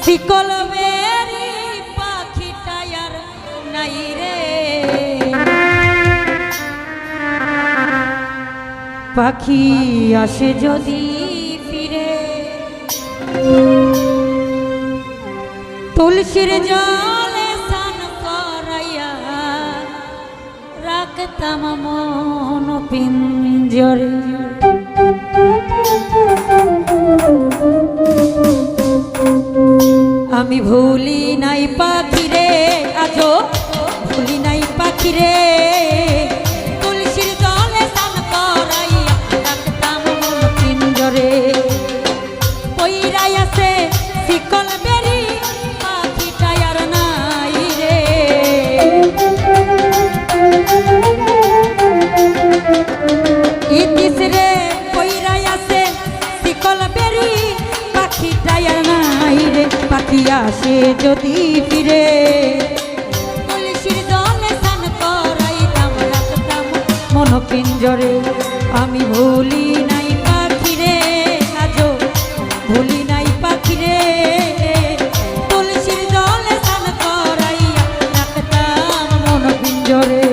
শিকল বেরি পাখিটাই আর নাই রে, পাখি আসে যদি ফিরে তুলসীর জলে স্নান করাইয়া রাখতাম মন পিঞ্জরে। আমি ভুলি নাই পাখি রে, আজো ভুলি নাই পাখি রে, তুলসীর জলে স্নান করাইয়া রাখতাম মন পিঞ্জরে। পইরাই আছে শিকল বেরি পাখিটাই আর নাই রে, ইতিস রে পইরাই আছে শিকল বেরি পাখিটাই আর নাই রে, পাখি আসে যদি ফিরে তুলসীর জলে স্নান করাইতাম রাখতাম মন পিঞ্জরে। আমি ভুলি নাই পাখি রে, আজো ভুলি নাই পাখি রে, তুলসীর জলে স্নান করাইয়া রাখতাম মন পিঞ্জরে।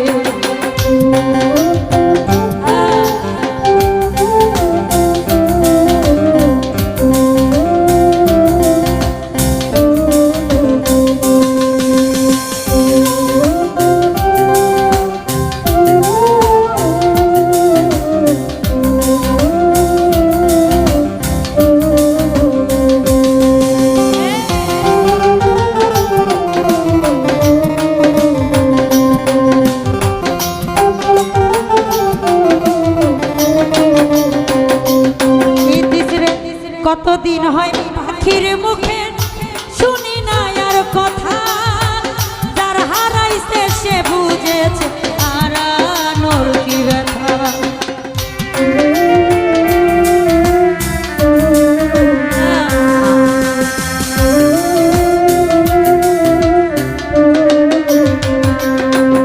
কতদিন হয় পাখির মুখে শুনি না আর কথা, যার হারাইছে সে বুঝেছে হারানোর কি ব্যথা।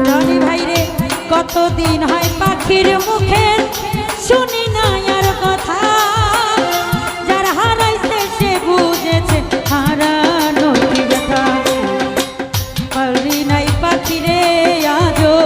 জানি ভাই রে কতদিন হয় পাখির মুখে শুনি না আর কথা, হারানোর কি ব্যথা। পারি নাই পাখি রে আজো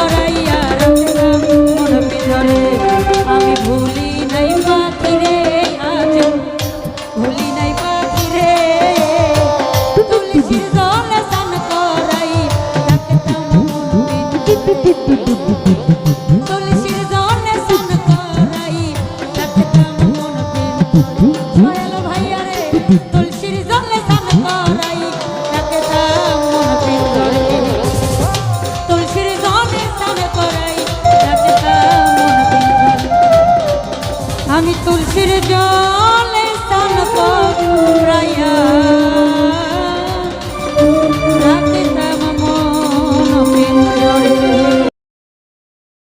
করাইয়া রাখতাম মন ভিতরে আমি ভুলি নাই পাখি রে আজ ভুলি নাই পাখি রে তুলসীর জলে স্নান করাই রাখতাম মন ভিতরে তুলসীর জলে স্নান করাই রাখতাম মন ভিতরে সোহেল ভাইয়া রে তুলসীর জলে স্নান করাই রাখতাম মন ভিতরে তুলসীর জলে স্নান করাই রাখতাম মন ভিতরে আমি তুলসীর জলে স্নান করাইয়া রাখতাম মন ভিতরে